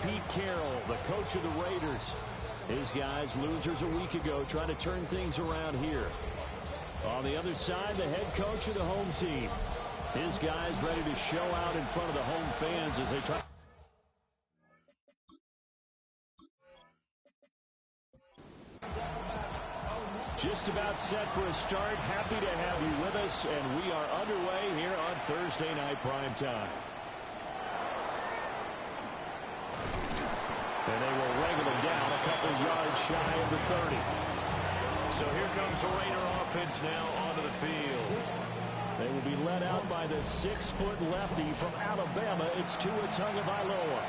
Pete Carroll, the coach of the Raiders. His guys, losers a week ago, trying to turn things around here. On the other side, the head coach of the home team. His guys ready to show out in front of the home fans as they try. Just about set for a start. Happy to have you with us, and we are underway here on Thursday Night Prime Time. And they will wrangle him down a couple yards shy of the 30. So here comes the Raider offense now onto the field. They will be led out by the 6-foot lefty from Alabama. It's Tua Tagovailoa.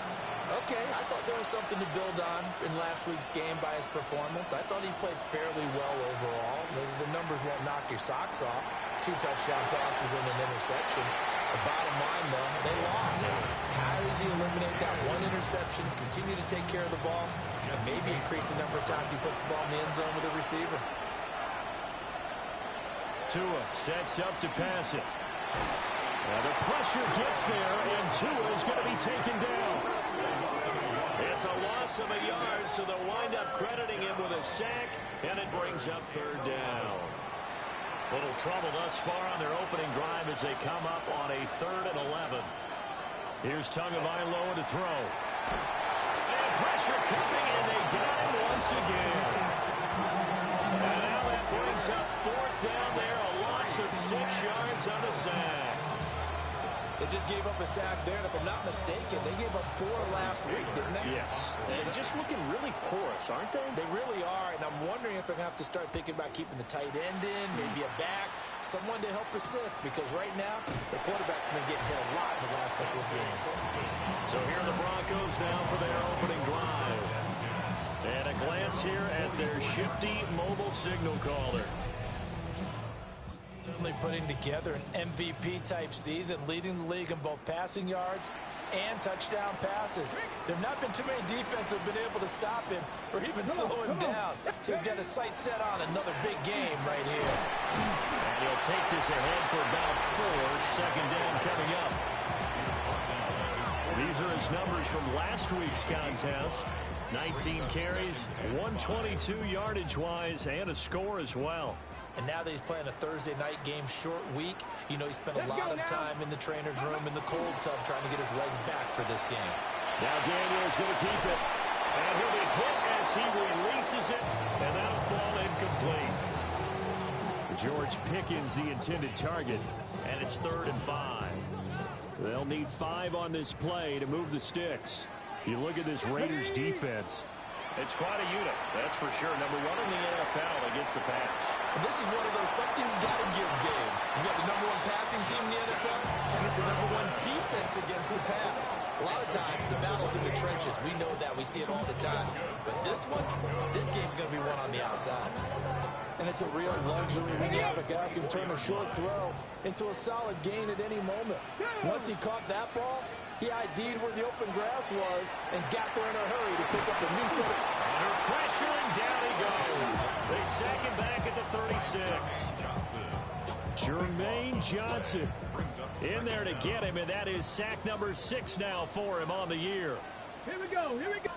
Okay, I thought there was something to build on in last week's game by his performance. I thought he played fairly well overall. The numbers won't knock your socks off. 2 touchdown passes and an interception. The bottom line, though, they lost. How does he eliminate that one interception, continue to take care of the ball, and maybe increase the number of times he puts the ball in the end zone with a receiver? Tua sets up to pass it. Now the pressure gets there, and Tua is going to be taken down. It's a loss of a yard, so they'll wind up crediting him with a sack, and it brings up 3rd down. Little trouble thus far on their opening drive as they come up on a 3rd and 11. Here's Tagovailoa to throw. And pressure coming, and they got him once again. And now that brings up 4th down there, a loss of 6 yards on the sack. They just gave up a sack there, and if I'm not mistaken, they gave up 4 last week, didn't they? Yes. They're just looking really porous, aren't they? They really are, and I'm wondering if they're going to have to start thinking about keeping the tight end in, maybe a back, someone to help assist, because right now, the quarterback's been getting hit a lot in the last couple of games. So here are the Broncos now for their opening drive. And a glance here at their shifty mobile signal caller. Certainly putting together an MVP-type season, leading the league in both passing yards and touchdown passes. There have not been too many defenses that have been able to stop him or even slow him down. So he's got his sights set on another big game right here. And he'll take this ahead for about 4. 2nd down coming up. These are his numbers from last week's contest. 19 carries, 122 yardage-wise, and a score as well. And now that he's playing a Thursday night game, short week, you know, he spent a lot of time in the trainer's room in the cold tub trying to get his legs back for this game. Now Daniel's going to keep it. And he'll be hit as he releases it, and that'll fall incomplete. George Pickens, the intended target, and it's 3rd and 5. They'll need 5 on this play to move the sticks. You look at this Raiders defense. It's quite a unit, that's for sure. Number 1 in the NFL against the pass. And this is one of those something's got to give games. You got the number 1 passing team in the NFL, and it's the number 1 defense against the pass. A lot of times, the battle's in the trenches. We know that. We see it all the time. But this one, this game's going to be won on the outside. And it's a real luxury when you have a guy who can turn a short throw into a solid gain at any moment. Once he caught that ball, he ID'd where the open grass was and got there in a hurry to pick up the new set. Under pressure, and down he goes. They sack him back at the 36. Jermaine Johnson in there to get him, and that is sack number 6 now for him on the year. Here we go, here we go.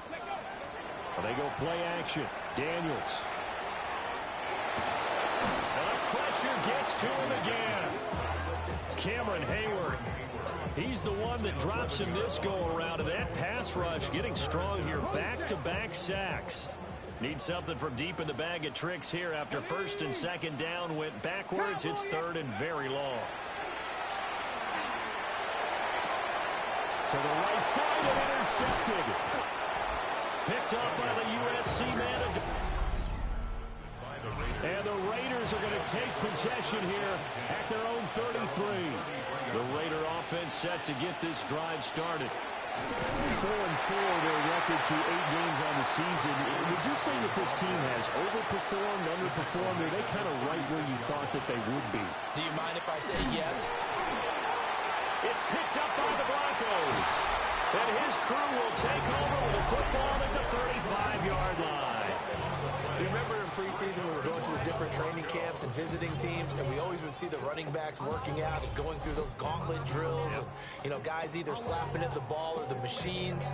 They go play action. Daniels. And the pressure gets to him again. Cameron Hayward. He's the one that drops him this go-around, and that pass rush getting strong here. Back-to-back sacks. Need something from deep in the bag of tricks here after 1st and 2nd down went backwards. It's 3rd and very long. To the right side and intercepted. Picked up by the USC man. And the Raiders are going to take possession here at their own 33. The Raider offense set to get this drive started. 4-4 their record through 8 games on the season. Would you say that this team has overperformed, underperformed, or are they kind of right where you thought that they would be? Do you mind if I say yes? It's picked up by the Broncos. And his crew will take over with a football at the 35-yard line. You remember in preseason we were going to the different training camps and visiting teams, and we always would see the running backs working out and going through those gauntlet drills, and, you know, guys either slapping at the ball or the machines.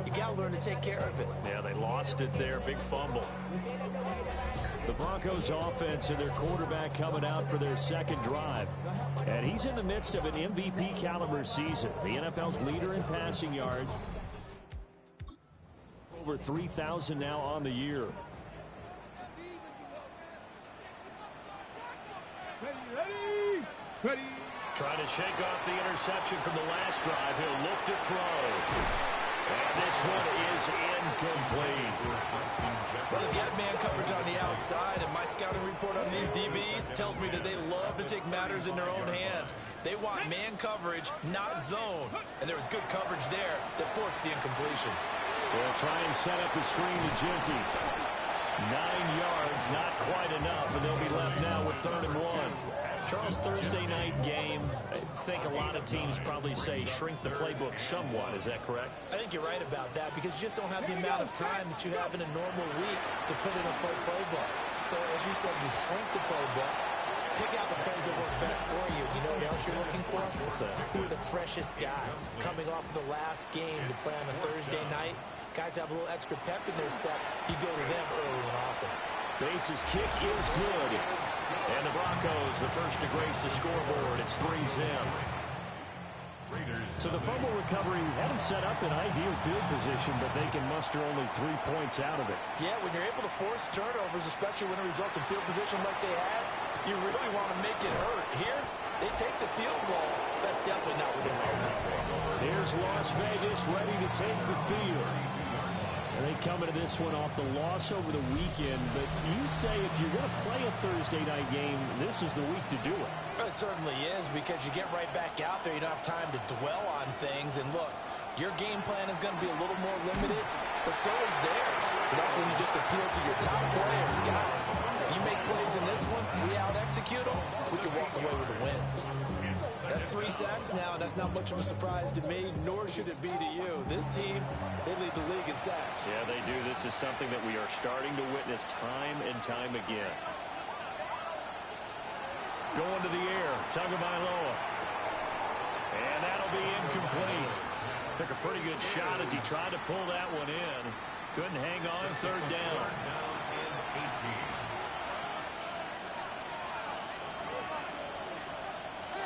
You got to learn to take care of it. Yeah, they lost it there. Big fumble. The Broncos offense and their quarterback coming out for their second drive. And he's in the midst of an MVP caliber season. The NFL's leader in passing yards. Over 3,000 now on the year. Ready. Trying to shake off the interception from the last drive. He'll look to throw. And this one is incomplete. Well, if you have man coverage on the outside, and my scouting report on these DBs tells me that they love to take matters in their own hands. They want man coverage, not zone. And there was good coverage there that forced the incompletion. They'll try and set up the screen to Ginty. 9 yards, not quite enough, and they'll be left now with 3rd and 1. Charles, Thursday night game, I think a lot of teams probably say shrink the playbook somewhat. Is that correct? I think you're right about that because you just don't have the amount of time that you have in a normal week to put in a playbook. So as you said, you shrink the playbook, pick out the plays that work best for you. You know what else you're looking for? What's that? Who are the freshest guys coming off of the last game to play on a Thursday night? Guys have a little extra pep in their step. You go to them early and often. Bates' kick is good. And the Broncos, the first to grace the scoreboard. It's 3-zip. So the fumble recovery had them set up in ideal field position, but they can muster only 3 points out of it. Yeah, when you're able to force turnovers, especially when it results in field position like they had, you really want to make it hurt. Here, they take the field goal. That's definitely not what they wanted for. Here's Las Vegas ready to take the field. And they come into this one off the loss over the weekend. But you say if you're going to play a Thursday night game, this is the week to do it. Well, it certainly is because you get right back out there. You don't have time to dwell on things. And look, your game plan is going to be a little more limited, but so is theirs. So that's when you just appeal to your top players. Guys, if you make plays in this one, we out-execute them, we can walk away with a win. That's 3 sacks now, and that's not much of a surprise to me, nor should it be to you. This team, they lead the league in sacks. Yeah, they do. This is something that we are starting to witness time and time again. Going to the air, Tagovailoa. And that'll be incomplete. Took a pretty good shot as he tried to pull that one in. Couldn't hang on, 3rd down.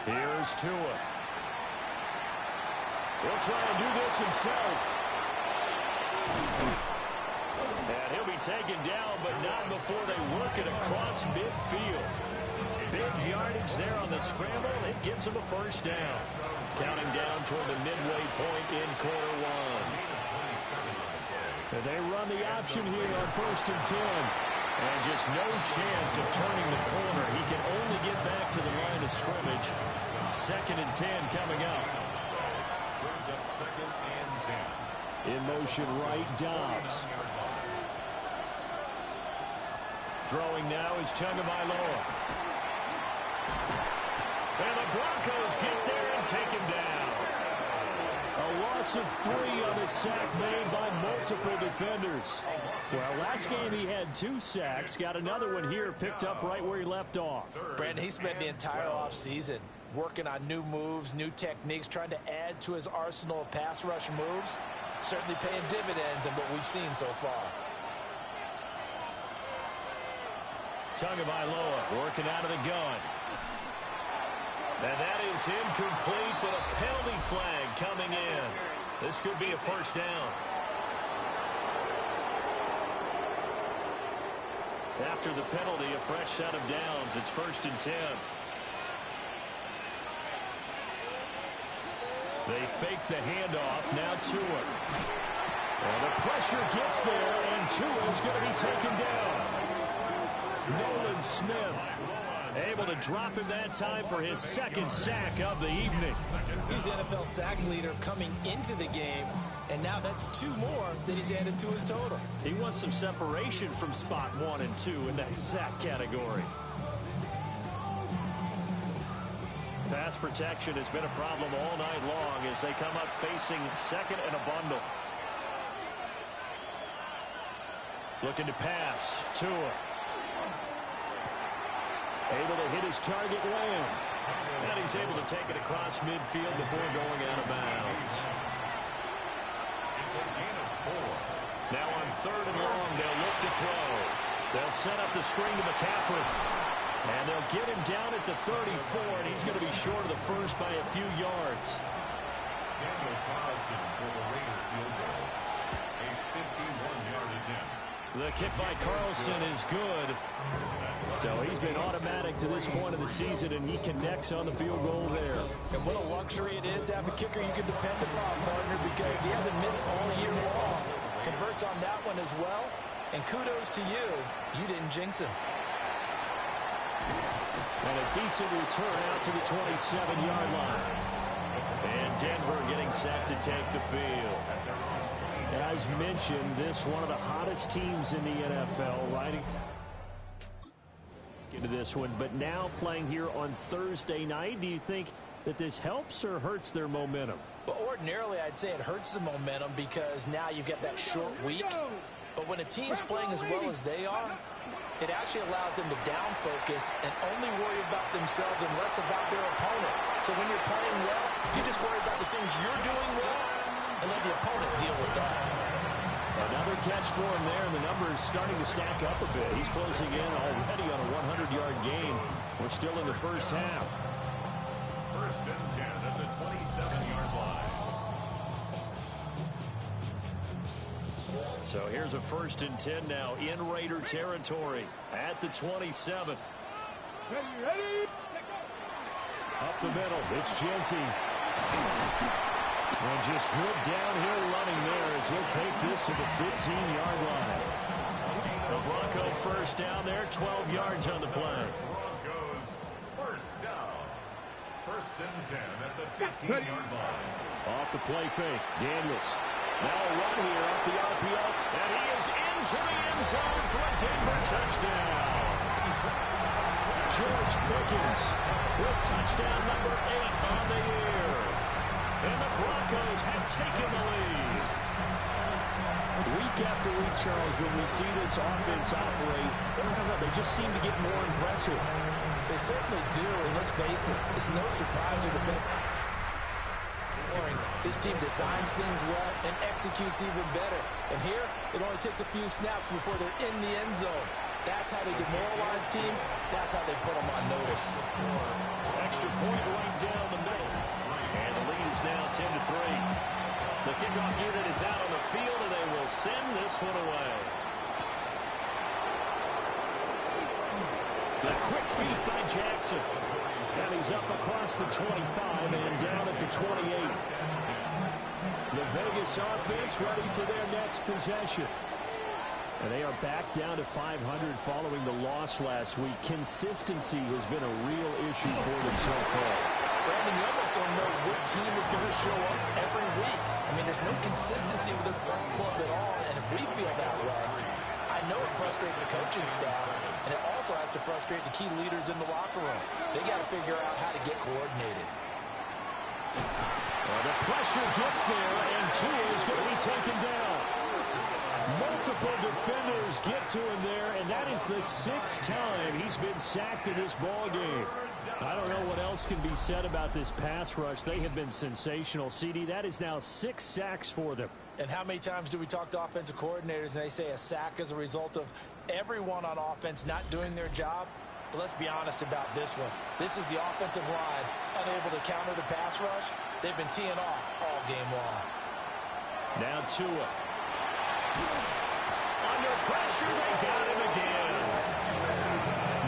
Here's Tua. He'll try and do this himself. And he'll be taken down, but not before they work it across midfield. Big yardage there on the scramble. It gets him a 1st down. Counting down toward the midway point in quarter 1. And they run the option here on 1st and 10. And just no chance of turning the corner. He can only get back to the line of scrimmage. 2nd and 10 coming up. In motion right, Dobbs. Throwing now is Tagovailoa. And the Broncos get there and take him down. A loss of 3 on the sack made by multiple defenders. Well, last game he had 2 sacks. Got another one here picked up right where he left off. Brandon, he spent the entire offseason working on new moves, new techniques, trying to add to his arsenal of pass rush moves. Certainly paying dividends in what we've seen so far. Tagovailoa working out of the gun. And that is incomplete, but a penalty flag coming in. This could be a 1st down. After the penalty, a fresh set of downs. It's 1st and 10. They fake the handoff. Now Tua. And the pressure gets there, and Tua is going to be taken down. Nolan Smith able to drop him that time for his 2nd sack of the evening. He's the NFL sack leader coming into the game, and now that's 2 more that he's added to his total. He wants some separation from spot 1 and 2 in that sack category. Pass protection has been a problem all night long as they come up facing 2nd and a bundle. Looking to pass. Tua. Able to hit his target, Lamb. And he's able to take it across midfield before going out of bounds. 3rd and long. They'll look to throw. They'll set up the screen to McCaffrey. And they'll get him down at the 34, and he's going to be short of the first by a few yards. The kick by Carlson is good. So he's been automatic to this point of the season, and he connects on the field goal there. And what a luxury it is to have a kicker you can depend upon, partner, because he hasn't missed all year long. Converts on that one as well. And kudos to you. You didn't jinx him. And a decent return out to the 27-yard line. And Denver getting set to take the field. As mentioned, this one of the hottest teams in the NFL, riding into this one, but now playing here on Thursday night. Do you think that this helps or hurts their momentum? Well, ordinarily, I'd say it hurts the momentum because now you've got that short week. But when a team's playing as well as they are, it actually allows them to down focus and only worry about themselves and less about their opponent. So when you're playing well, you just worry about the things you're doing well and let the opponent deal with that. Another catch for him there, and the numbers starting to stack up a bit. He's closing in already on a 100-yard gain. We're still in the first half. 1st and 10 at the 27-yard line. So here's a 1st and 10 now in Raider territory at the 27. Up the middle, it's Genty. And just good downhill running there as he'll take this to the 15-yard line. The Bronco first down there, 12 yards on the play. Broncos first down. 1st and 10 at the 15-yard line. Off the play fake, Daniels. Now a run here off the RPO, and he is into the end zone for a Denver touchdown. George Pickens with touchdown number 8 on the year. And the Broncos have taken the lead. Week after week, Charles, when we see this offense operate, I don't know, they just seem to get more impressive. They certainly do, and let's face it, it's no surprise they're the best. This team designs things well and executes even better. And here, it only takes a few snaps before they're in the end zone. That's how they demoralize teams. That's how they put them on notice. Extra point right down the middle. And the lead is now 10-3. The kickoff unit is out on the field, and they will send this one away. The quick feet by Jackson. And he's up across the 25 and down at the 28. The Vegas offense ready for their next possession. And they are back down to 500 following the loss last week. Consistency has been a real issue for them so far. Brandon, you almost don't know what team is going to show up every week. I mean, there's no consistency with this club at all, and if we feel that way, I know it frustrates the coaching staff, and it also has to frustrate the key leaders in the locker room. They got to figure out how to get coordinated. Well, the pressure gets there, and Tua is going to be taken down. Multiple defenders get to him there, and that is the 6th time he's been sacked in this ballgame. I don't know what else can be said about this pass rush. They have been sensational. CD, that is now 6 sacks for them. And how many times do we talk to offensive coordinators and they say a sack is a result of everyone on offense not doing their job? But let's be honest about this one. This is the offensive line unable to counter the pass rush. They've been teeing off all game long. Now Tua. Under pressure, they got him again.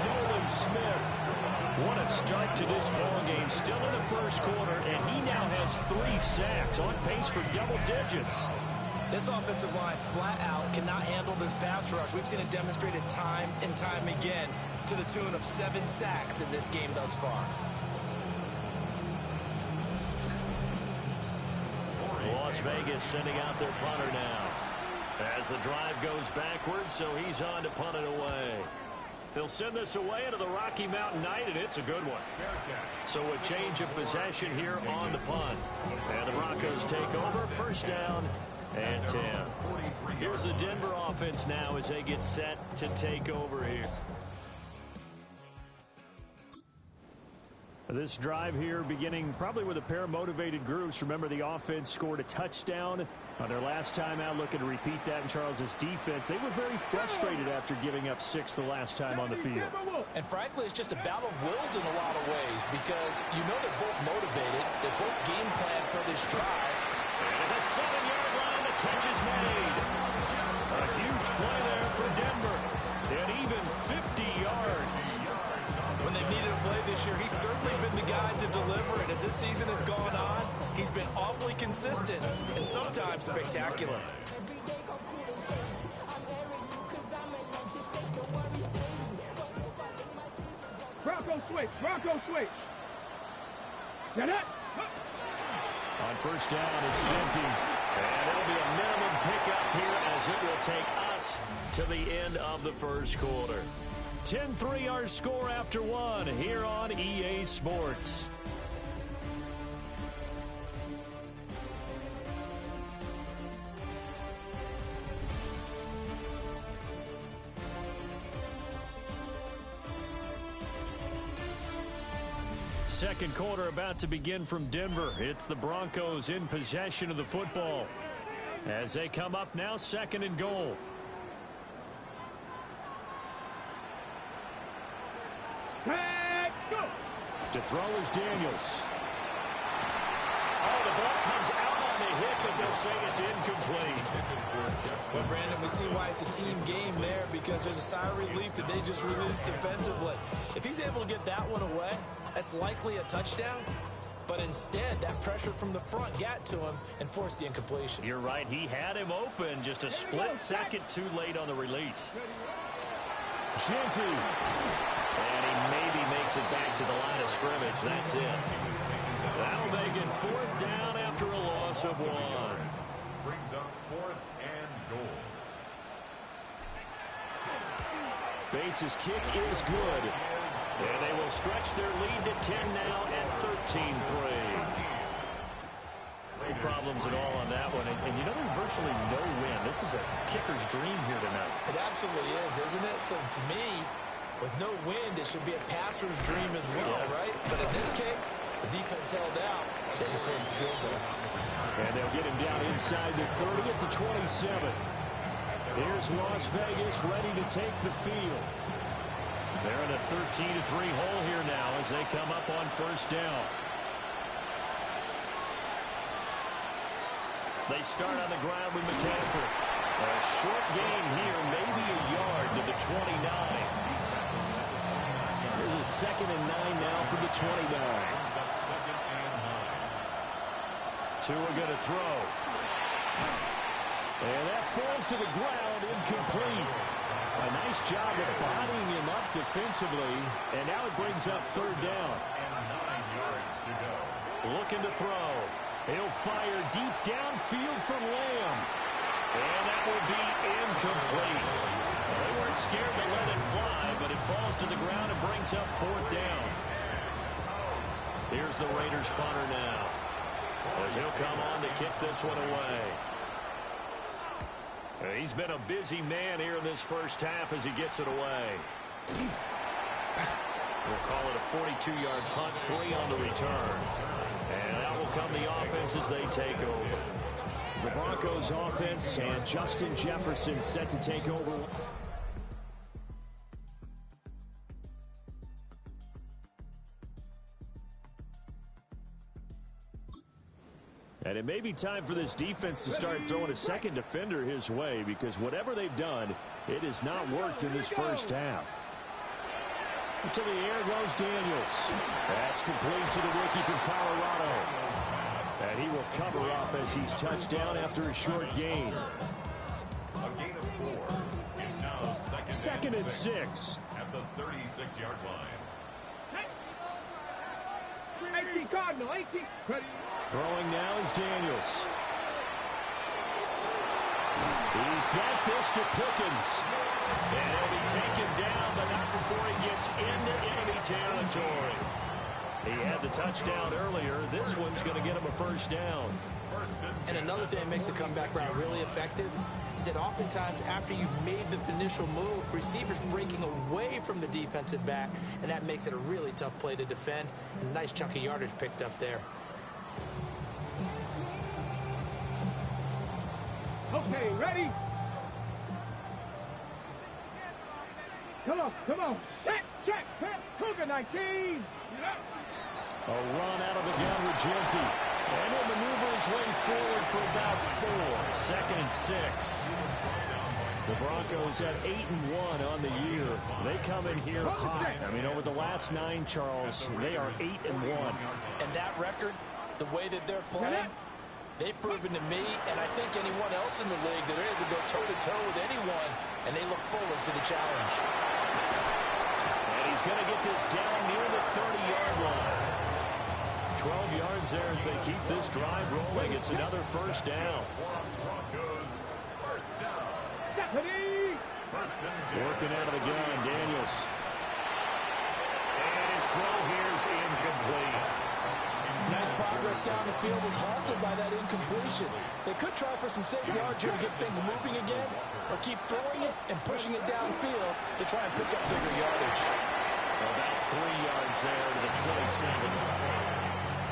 Nolan Smith. What a start to this ballgame. Still in the first quarter, and he now has 3 sacks, on pace for double digits. This offensive line flat out cannot handle this pass rush. We've seen it demonstrated time and time again to the tune of 7 sacks in this game thus far. Las Vegas sending out their punter now. As the drive goes backwards, so he's on to punt it away. He'll send this away into the Rocky Mountain Night, and it's a good one. So a change of possession here on the punt. And the Broncos take over, first down and 10. Here's the Denver offense now as they get set to take over here. This drive here beginning probably with a pair of motivated groups. Remember, the offense scored a touchdown on their last time out. Looking to repeat that in Charles's defense. They were very frustrated after giving up 6 the last time on the field. And frankly, it's just a battle of wills in a lot of ways because you know they're both motivated. They're both game plan for this drive. And at the 7-yard line, the catch is made. A huge play there for Denver. And even 50 yards. When they've needed a play this year, he's certainly been the guy to deliver it. As this season has gone on, he's been awfully consistent and sometimes spectacular. Bronco switch. Bronco switch. Set up. On first down, it's Genty. And it'll be a minimum pickup here as it will take us to the end of the first quarter. 10-3 our score after one here on EA Sports. Second quarter about to begin from Denver. It's the Broncos in possession of the football as they come up now, 2nd and goal. To throw is Daniels. Oh, the ball comes out on the hit, but they'll say it's incomplete. Well, Brandon, we see why it's a team game there because there's a sigh of relief that they just released defensively. If he's able to get that one away, that's likely a touchdown. But instead, that pressure from the front got to him and forced the incompletion. You're right. He had him open, just a split second too late on the release. Genty. And he maybe makes it back to the line of scrimmage. That's it. That'll make it 4th down after a loss of 1. Brings up 4th and goal. Bates' kick is good. And they will stretch their lead to 10 now at 13-3. No problems at all on that one. And you know, there's virtually no win. This is a kicker's dream here tonight. It absolutely is, isn't it? So to me, with no wind, it should be a passer's dream as well, right? But in this case, the defense held out. They were forced to field goal. And they'll get him down inside the 30 at the 27. Here's Las Vegas ready to take the field. They're in a 13-3 hole here now as they come up on first down. They start on the ground with McCaffrey. A short gain here, maybe a yard to the 29. There's a 2nd and 9 now from the 29. Tua going to throw. And that falls to the ground, incomplete. A nice job of bodying him up defensively. And now it brings up 3rd down. And 9 yards to go. Looking to throw. He'll fire deep downfield from Lamb. And that will be incomplete. They weren't scared to let it fly, but it falls to the ground and brings up 4th down. Here's the Raiders punter now, as he'll come on to kick this one away. He's been a busy man here in this first half as he gets it away. We'll call it a 42-yard punt, 3 on the return. And that will come the offense as they take over. The Broncos offense and Justin Jefferson set to take over. And it may be time for this defense to start throwing a second defender his way, because whatever they've done, it has not worked in this first half. To the air goes Daniels. That's complete to the rookie from Colorado. And he will cover up as he's touched down after a short gain. A gain of 4. It's now 2nd and 6. At the 36-yard line. 18 Cardinal, 18. Throwing now is Daniels. He's got this to Pickens. And he'll be taken down, but not before he gets into enemy territory. He had the touchdown earlier. This one's going to get him a first down. And another thing that makes a comeback route really effective is that oftentimes after you've made the initial move, receivers breaking away from the defensive back, and that makes it a really tough play to defend. A nice chunk of yardage picked up there. Okay, ready? Come on. Set, check, pass, Cougar 19. A run out of the gun with Genty. And he'll maneuver his way forward for about 4. Second and 6. The Broncos at 8-1 on the year. They come in here hot. I mean, over the last 9, Charles, they are 8-1. And that record, the way that they're playing, they've proven to me, and I think anyone else in the league, that they're able to go toe-to-toe with anyone, and they look forward to the challenge. And he's going to get this down near the 30-yard line. 12 yards there as they keep this drive rolling. It's another first down. Working out of the gun, Daniels. And his throw here is incomplete. Nice progress down the field was halted by that incompletion. They could try for some safe yards here to get things moving again, or keep throwing it and pushing it downfield to try and pick up bigger yardage. About 3 yards there to the 27.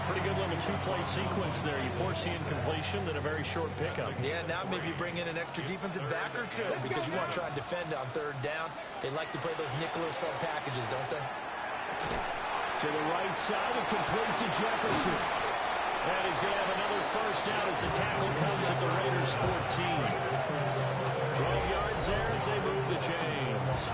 Pretty good little 2-play sequence there. You force the incompletion, then a very short pickup. Yeah, now maybe you bring in an extra defensive back or two because you want to try and defend on 3rd down. They like to play those nickel or sub packages, don't they? To the right side and complete to Jefferson. And he's going to have another first down as the tackle comes at the Raiders' 14. 12 yards there as they move the chains.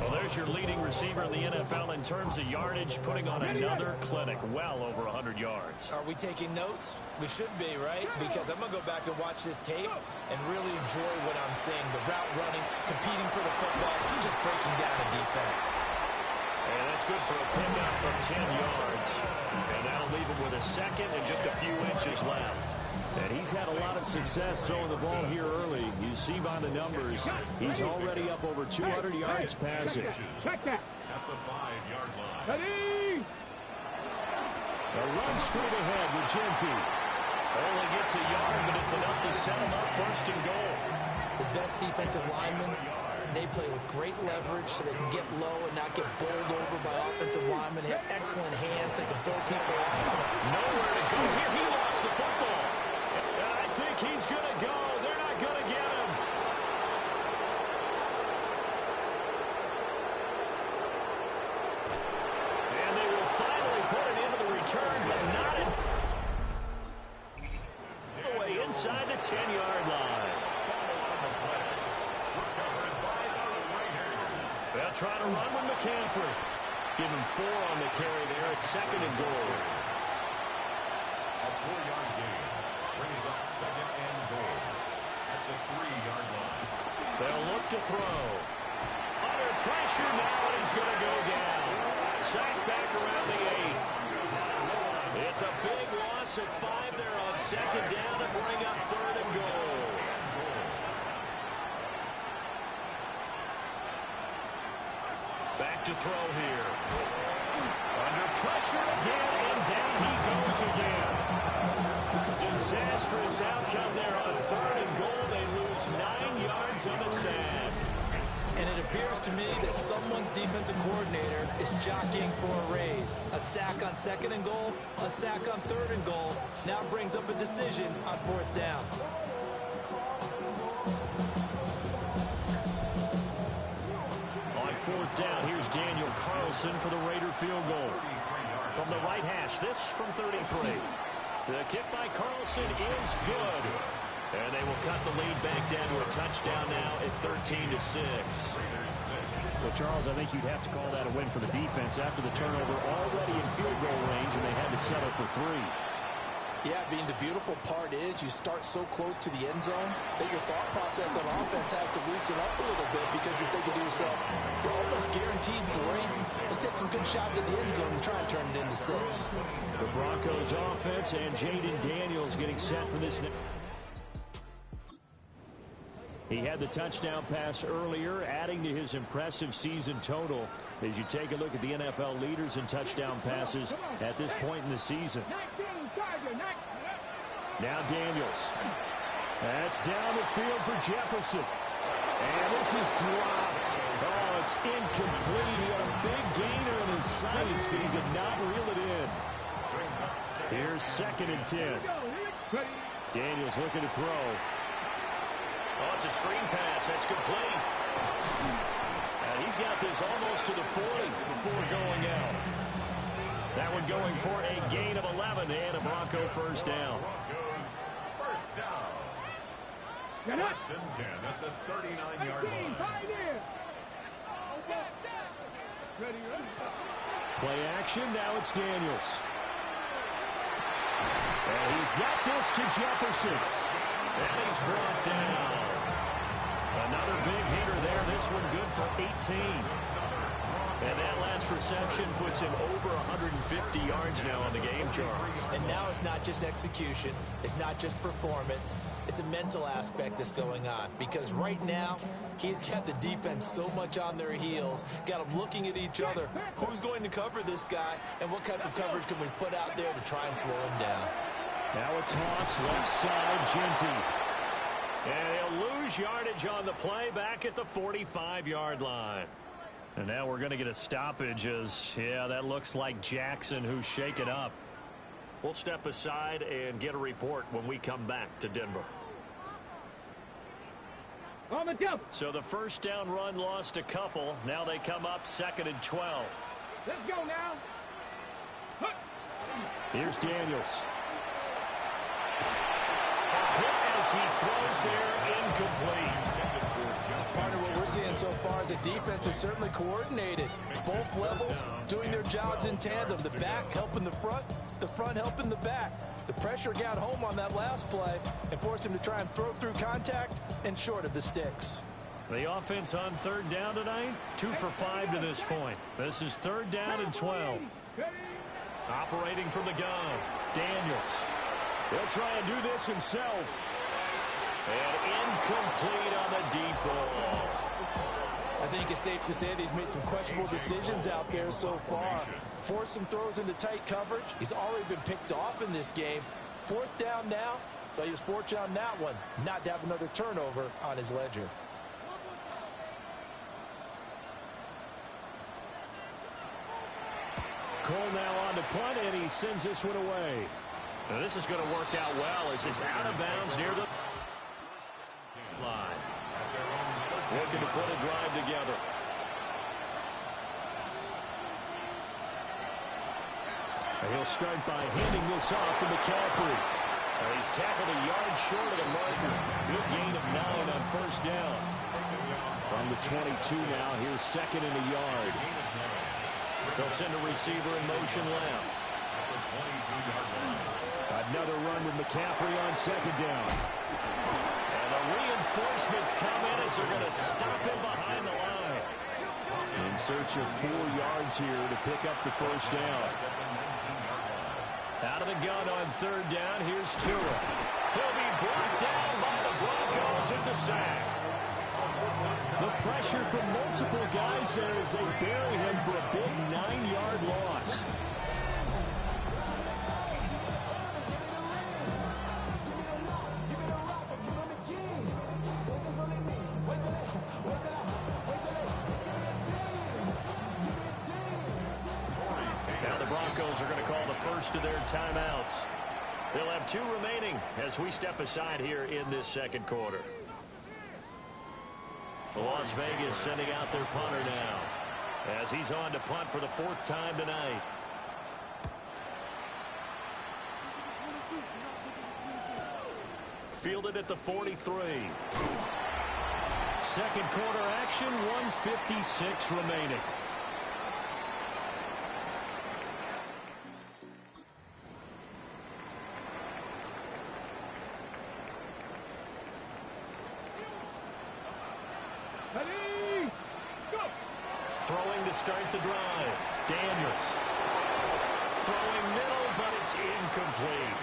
Well, there's your leading receiver in the NFL in terms of yardage, putting on another clinic, well over 100 yards. Are we taking notes? We should be, right? Because I'm going to go back and watch this tape and really enjoy what I'm seeing. The route running, competing for the football, just breaking down the defense. And that's good for a pickup of 10 yards. And that'll leave him with a second and just a few inches left. And he's had a lot of success throwing the ball here early. You see by the numbers, he's already up over 200 yards passing. Check that. At the 5-yard line. Ready? A run straight ahead with Genty. Only gets a yard, but it's enough to set him up 1st and goal. The best defensive linemen, they play with great leverage so they can get low and not get bowled over by offensive linemen. They have excellent hands. They can throw people off. Nowhere to go here. He lost the football. And I think he's going to go. They're not going to get him. And they will finally put it into the return, but not it. Away inside the 10-yard line. They'll try to run with McCaffrey. Give him 4 on the carry there at 2nd and goal. A 4-yard gain brings up 2nd and goal at the 3-yard line. They'll look to throw. Under pressure now, and he's going to go down. Sacked back around the 8. It's a big loss of 5 there on 2nd down to bring up 3rd and goal. Back to throw here. Under pressure again, and down he goes again. Disastrous outcome there on 3rd and goal. They lose 9 yards on the sack. And it appears to me that someone's defensive coordinator is jockeying for a raise. A sack on 2nd and goal, a sack on 3rd and goal. Now brings up a decision on 4th down. On 4th down, here's Daniel Carlson for the Raider field goal. From the right hash, this from 33. The kick by Carlson is good. And they will cut the lead back down to a touchdown now at 13-6. Well, Charles, I think you'd have to call that a win for the defense after the turnover already in field goal range, and they had to settle for 3. Yeah, being the beautiful part is you start so close to the end zone that your thought process on offense has to loosen up a little bit because you're thinking to yourself, you're almost guaranteed 3. Let's take some good shots at the end zone and try and turn it into 6. The Broncos offense and Jaden Daniels getting set for this. He had the touchdown pass earlier, adding to his impressive season total. as you take a look at the NFL leaders in touchdown passes at this point in the season. Now Daniels. That's down the field for Jefferson. And this is dropped. Oh, it's incomplete. He had a big gainer in his sights, but he did not reel it in. Here's 2nd and 10. Daniels looking to throw. Oh, it's a screen pass. That's complete. And he's got this almost to the 40 before going out. That one going for a gain of 11 and a Bronco first down. First down. First and 10 at the 39-yard line. Play action. Now it's Daniels. And he's got this to Jefferson. And he's brought down. Another big hitter there. This one good for 18. And that last reception puts him over 150 yards now on the game charts. And now it's not just execution. It's not just performance. It's a mental aspect that's going on. Because right now, he's got the defense so much on their heels. Got them looking at each other. Who's going to cover this guy? And what type of coverage can we put out there to try and slow him down? Now a toss left side, Genty. And he'll lose yardage on the play back at the 45-yard line. And now we're going to get a stoppage as, yeah, that looks like Jackson who's shaken up. We'll step aside and get a report when we come back to Denver. On the jump. So the first down run lost a couple. Now they come up 2nd and 12. Let's go now. Here's Daniels. As he throws there, incomplete. Partner, what we're seeing so far is the defense is certainly coordinated. Both levels doing their jobs in tandem. The back helping the front helping the back. The pressure got home on that last play and forced him to try and throw through contact and short of the sticks. The offense on 3rd down tonight, 2 for 5 to this point. This is 3rd down and 12. Operating from the gun, Daniels. He'll try and do this himself. And incomplete on the deep ball. I think it's safe to say that he's made some questionable decisions out there so far. Forced some throws into tight coverage. He's already been picked off in this game. 4th down now, but he was fortunate on that one not to have another turnover on his ledger. Cole now on to punt, and he sends this one away. Now this is going to work out well as it's out of bounds near the line. Looking to put a drive together. And he'll start by handing this off to McCaffrey. He's tackled a yard short of the marker. Good gain of 9 on first down. From the 22 now, here's 2nd and a yard. They'll send a receiver in motion left. Another run with McCaffrey on 2nd down. And the reinforcements come in as they're going to stop him behind the line. In search of 4 yards here to pick up the first down. Out of the gun on 3rd down, here's Tua. He'll be brought down by the Broncos. It's a sack. The pressure from multiple guys there as they bury him for a big 9-yard loss. Now the Broncos are going to call the first of their timeouts. They'll have 2 remaining as we step aside here in this 2nd quarter. Las Vegas sending out their punter now as he's on to punt for the 4th time tonight. Fielded at the 43. 2nd quarter action, 1:56 remaining. Throwing to start the drive. Daniels. Throwing middle, but it's incomplete.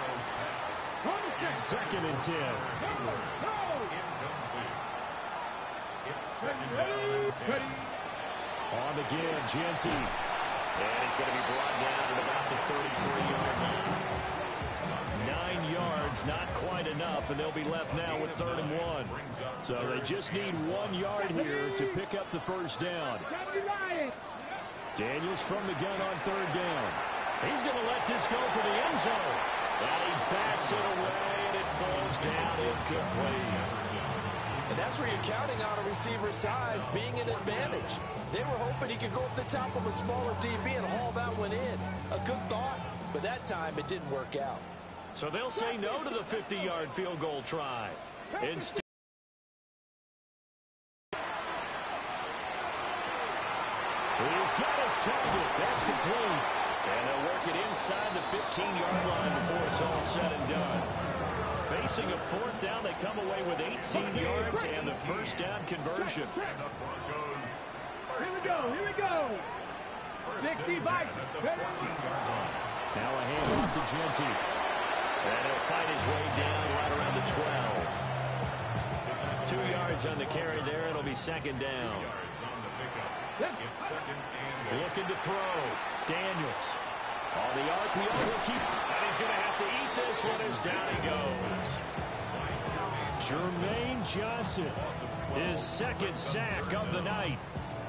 2nd and 10. It's 2nd down and 10. On the give, Genty. And he's going to be brought down at about the 33-yard line. 9 yards, not quite enough, and they'll be left now with 3rd and 1. So they just need 1 yard here to pick up the first down. Daniels from the gun on 3rd down. He's going to let this go for the end zone. And he bats it away, and it falls down incomplete. And that's where you're counting on a receiver's size being an advantage. They were hoping he could go up the top of a smaller DB and haul that one in. A good thought, but that time it didn't work out. So they'll say no to the 50-yard field goal try. Instead, he's got his target. That's complete. And they'll work it inside the 15-yard line before it's all said and done. Facing a 4th down, they come away with 18 yards and the first down conversion. Here we go. 60 bikes. Now a handoff to Genty. And he'll fight his way down right around the 12. 2 yards on the carry there. It'll be 2nd down. Looking to throw. Daniels. On the RPO, he'll keep, and he's going to have to eat this one as down he goes. Jermaine Johnson, his 2nd sack of the night.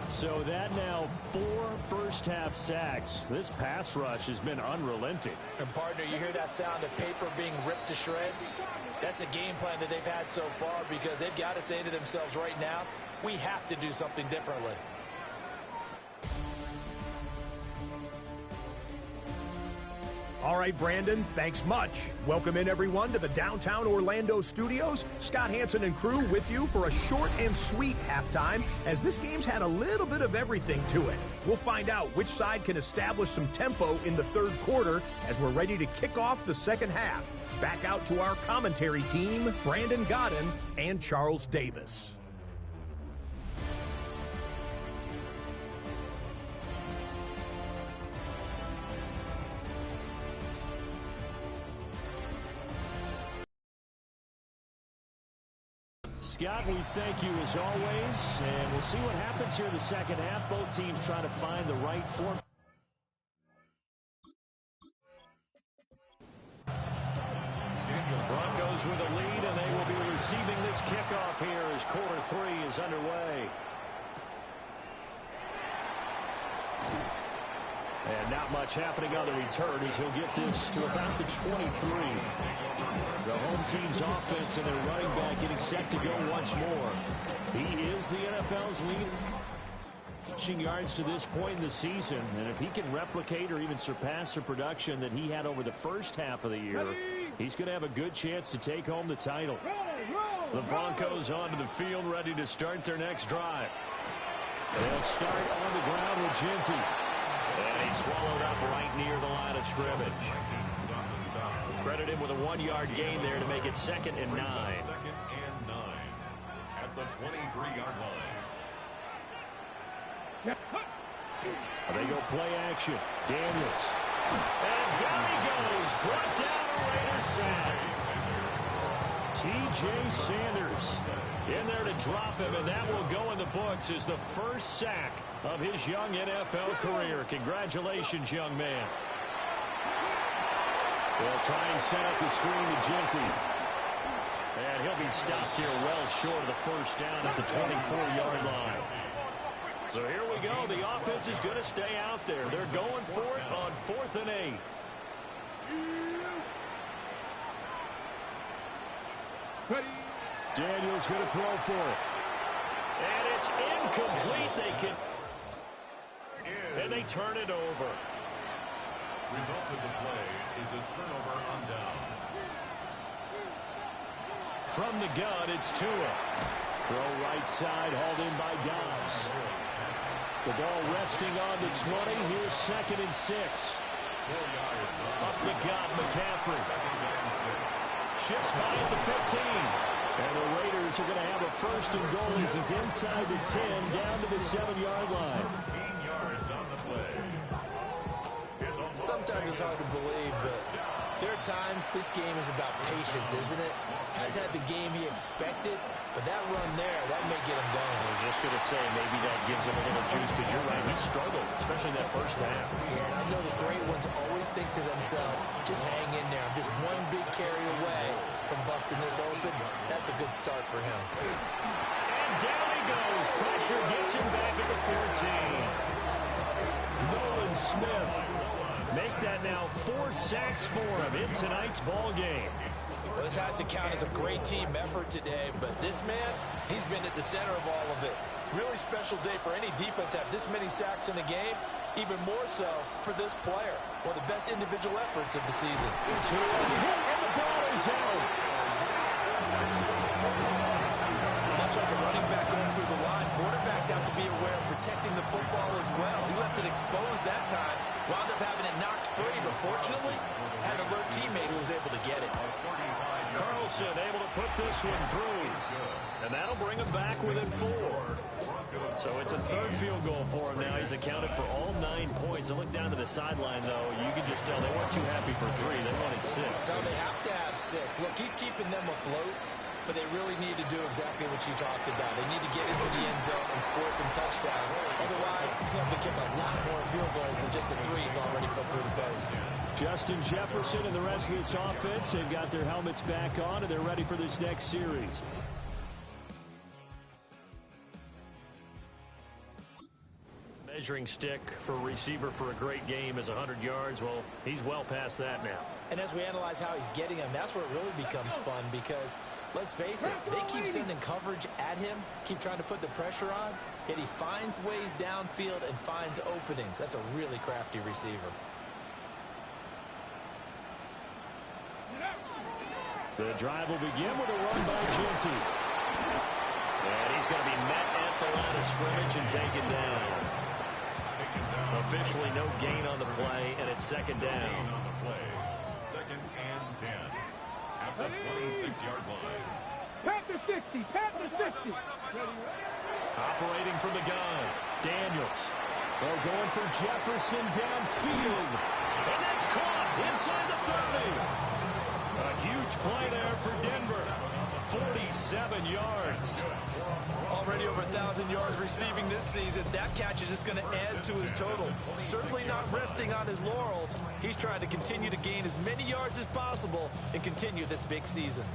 So that now 4 first-half sacks. This pass rush has been unrelenting. And, partner, you hear that sound of paper being ripped to shreds? That's a game plan that they've had so far because they've got to say to themselves right now, we have to do something differently. All right, Brandon, thanks much. Welcome in, everyone, to the downtown Orlando studios. Scott Hansen and crew with you for a short and sweet halftime, as this game's had a little bit of everything to it. We'll find out which side can establish some tempo in the 3rd quarter as we're ready to kick off the 2nd half. Back out to our commentary team, Brandon Godden and Charles Davis. Scott, we thank you as always, and we'll see what happens here in the 2nd half. Both teams try to find the right form. Broncos with a lead, and they will be receiving this kickoff here as quarter 3 is underway. And not much happening on the return as he'll get this to about the 23. The home team's offense and their running back getting set to go once more. He is the NFL's lead rushing yards to this point in the season. And if he can replicate or even surpass the production that he had over the first half of the year, he's going to have a good chance to take home the title. The Broncos onto the field ready to start their next drive. They'll start on the ground with Genty. And he's swallowed up right near the line of scrimmage. Credit him with a 1-yard gain there to make it 2nd and 9. 2nd and 9 at the 23-yard line. They go play action. Daniels. And down he goes. Brought down a Raiders sack. T.J. Sanders in there to drop him, and that will go in the books as the first sack of his young NFL career. Congratulations, young man. They'll try and set up the screen to Genty. And he'll be stopped here well short of the first down at the 24-yard line. So here we go. The offense is going to stay out there. They're going for it on 4th and 8. Daniels going to throw for it. And it's incomplete. And they turn it over. Result of the play is a turnover on down. From the gun, it's Tua. Throw right side, hauled in by Dobbs. The ball resting on the 20. Here's 2nd and 6. Up the gut, McCaffrey. Shifts by at the 15. And the Raiders are going to have a 1st and goal as he's inside the 10, down to the 7-yard line. 17 yards on the play. Sometimes it's hard to believe, but there are Sometimes this game is about patience, isn't it? Has had the game he expected, but that run there, that may get him going. I was just going to say, maybe that gives him a little juice, because you're right, he struggled, especially in that first half. Yeah, and I know the great ones always think to themselves, just hang in there. I'm just one big carry away from busting this open. That's a good start for him. And down he goes. Pressure gets him back at the 14. Nolan Smith. Make that now 4 sacks for him in tonight's ball game. Well, this has to count as a great team effort today, but this man, he's been at the center of all of it. Really special day for any defense to have this many sacks in a game, even more so for this player. One of the best individual efforts of the season. And the ball is out. Much like a running back going through the line, quarterbacks have to be aware of protecting the football as well. He left it exposed that time, wound up having it knocked free, but fortunately, had an alert teammate who was able to get it. Carlson able to put this one through. And that'll bring him back within 4. So it's a third field goal for him now. He's accounted for all 9 points. I look down to the sideline, though. You can just tell they weren't too happy for 3. They wanted 6. So they have to have 6. Look, he's keeping them afloat, but they really need to do exactly what you talked about. They need to get into the end zone and score some touchdowns. Otherwise, he's going to have to kick a lot more field goals than just the 3 he's already put through the post. Justin Jefferson and the rest of this offense, they've got their helmets back on, and they're ready for this next series. Measuring stick for a receiver for a great game is 100 yards. Well, he's well past that now. And as we analyze how he's getting them, that's where it really becomes fun because, let's face it, they keep sending coverage at him, keep trying to put the pressure on, yet he finds ways downfield and finds openings. That's a really crafty receiver. The drive will begin with a run by Genty. And he's going to be met at the line of scrimmage and taken down. Officially no gain on the play, and it's second down. Second and 10. At the 26-yard line. Panther 60, Panther 60. Operating from the gun, Daniels. They're going for Jefferson downfield. And that's caught inside the 30. A huge play there for Denver. 47 yards. Already over 1,000 yards receiving this season. That catch is just going to add to his total. Certainly not resting on his laurels. He's trying to continue to gain as many yards as possible and continue this big season.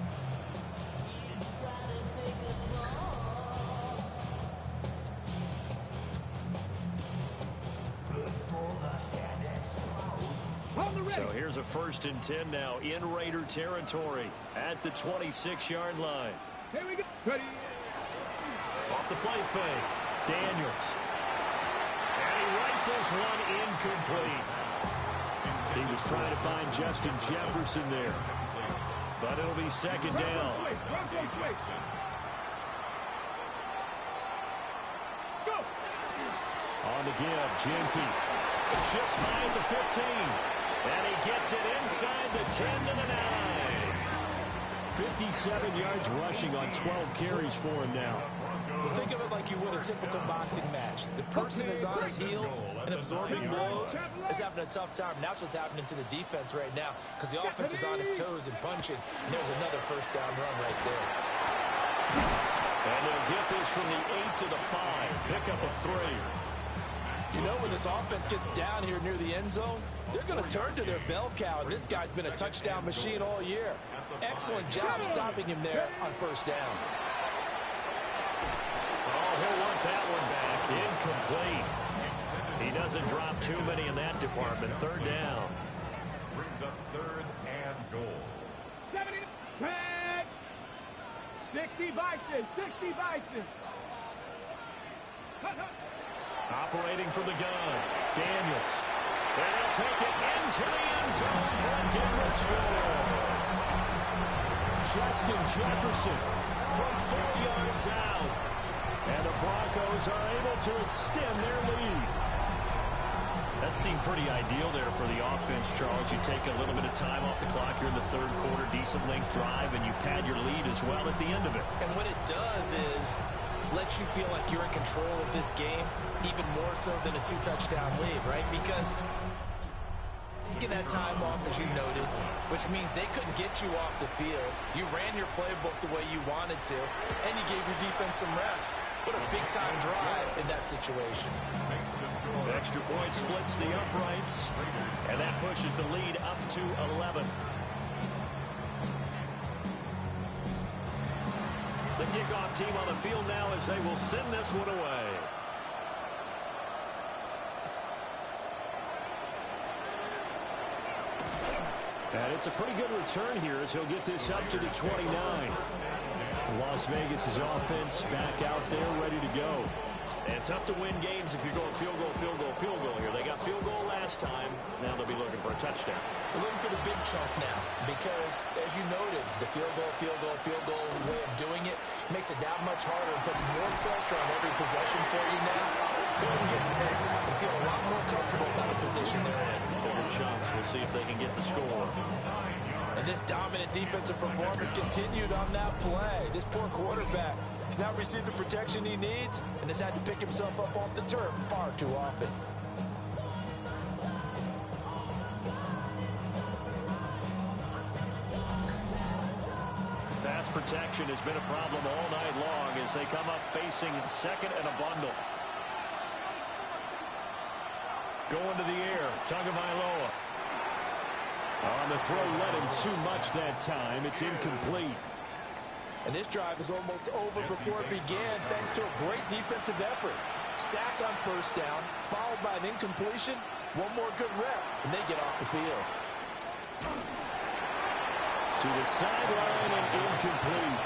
So here's a 1st and 10 now in Raider territory at the 26-yard line. Here we go. Ready. Off the play fake, Daniels. And he rifles one incomplete. He was trying to find Justin Jefferson there. But it'll be second down. Go. On the give, Genty. Just by at the 15. And he gets it inside the 10 to the 9. 57 yards rushing on 12 carries for him now. Well, think of it like you would a typical boxing match. The person is on his heels and absorbing blows is having a tough time. And that's what's happening to the defense right now because the offense is on his toes and punching. And there's another first down run right there. And they'll get this from the 8 to the 5. Pick up a 3. You know, when this offense gets down here near the end zone, they're going to turn to their bell cow, and this guy's been a touchdown machine all year. Excellent job stopping him there on first down. Oh, he'll want that one back. Incomplete. He doesn't drop too many in that department. Third down. Brings up 3rd and goal. 70, 60 Bison, 60 Bison. Operating from the gun, Daniels. And he'll take it into the end zone for a Denver score. Justin Jefferson from 4 yards out. And the Broncos are able to extend their lead. That seemed pretty ideal there for the offense, Charles. You take a little bit of time off the clock here in the third quarter, decent length drive, and you pad your lead as well at the end of it. And what it does is let you feel like you're in control of this game, even more so than a 2-touchdown lead, right? Because taking that time off, as you noted, which means they couldn't get you off the field. You ran your playbook the way you wanted to, and you gave your defense some rest. What a big-time drive in that situation. Extra point splits the uprights, and that pushes the lead up to 11. The kickoff team on the field now as they will send this one away. And it's a pretty good return here as he'll get this up to the 29. Las Vegas' offense back out there ready to go. And tough to win games if you're going field goal, field goal, field goal here. They got field goal last time. Now they'll be looking for a touchdown. They're looking for the big chunk now because, as you noted, the field goal way of doing it makes it that much harder and puts more pressure on every possession for you now. Go and get 6 and feel a lot more comfortable about the position they're in. Bigger chunks. We'll see if they can get the score. And this dominant defensive performance continued on that play. This poor quarterback has not received the protection he needs and has had to pick himself up off the turf far too often. Pass protection has been a problem all night long as they come up facing second and a bundle. Going to the air, Tagovailoa. On the throw, led him too much that time. It's incomplete. And this drive is almost over before it began thanks to a great defensive effort. Sack on first down, followed by an incompletion. One more good rep, and they get off the field. To the sideline and incomplete.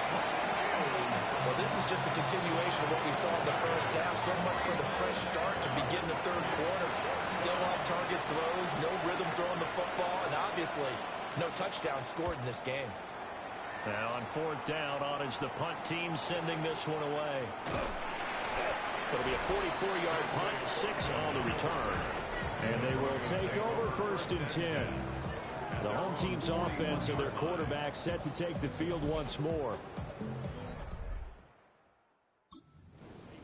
Well, this is just a continuation of what we saw in the first half. So much for the fresh start to begin the third quarter. Still off-target throws, no rhythm throwing the football, and obviously no touchdown scored in this game. Now on fourth down, on is the punt team sending this one away. It'll be a 44-yard punt, 6 on the return. And they will take over first and 10. The home team's offense and their quarterback set to take the field once more.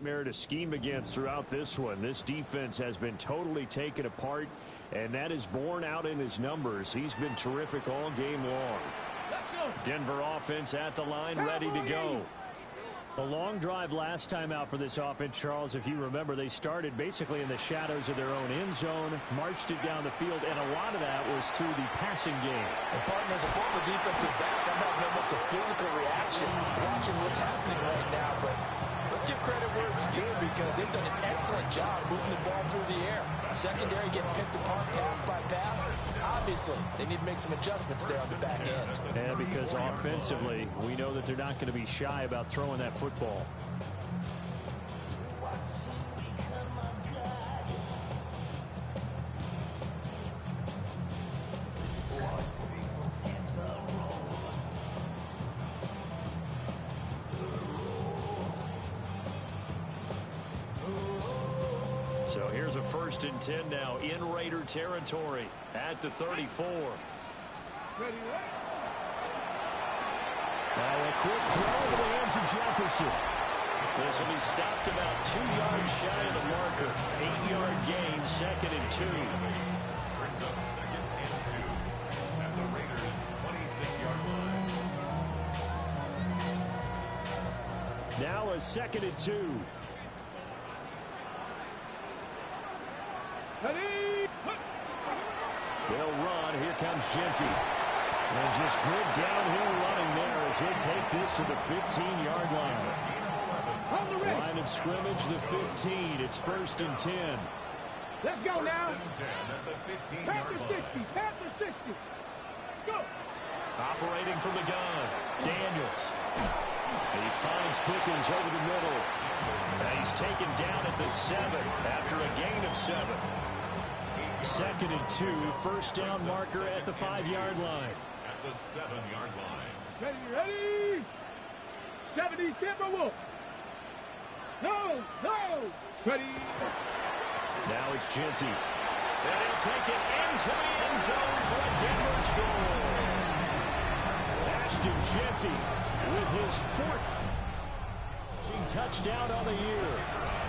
Nightmare to scheme against throughout this one. This defense has been totally taken apart, and that is borne out in his numbers. He's been terrific all game long. Denver offense at the line, ready to go. A long drive last time out for this offense, Charles. If you remember, they started basically in the shadows of their own end zone, marched it down the field, and a lot of that was through the passing game. And partner, as a former defensive back, I'm having almost a physical reaction watching what's happening right now. But let's give credit where it's due because they've done an excellent job moving the ball through the air. Secondary getting picked apart pass by pass. Obviously, they need to make some adjustments there on the back end. And because offensively, we know that they're not going to be shy about throwing that football. So here's a 1st and 10 now in Raider territory at the 34. Now a quick throw into the hands of Jefferson. This will be stopped about 2 yards shy of the marker. 8-yard gain, 2nd and 2. Brings up 2nd and 2 at the Raiders' 26-yard line. Now a 2nd and 2. They'll run. Here comes Genty. And just good downhill running there as he'll take this to the 15-yard line. Line of scrimmage, the 15. It's 1st and 10. Let's go now. 1st and 10 at the 15-yard Pass the 60. line. Pass the 60. Let's go. Operating from the gun, Daniels. And he finds Pickens over the middle. And he's taken down at the 7 after a gain of 7. 2nd and 2, 1st down marker at the 5-yard line. At the 7-yard line. Ready. 70 Timberwolf. No. Ready. Now it's Genty. And he'll take it into the end zone for a Denver score. Ashton Genty with his 4th touchdown on the year.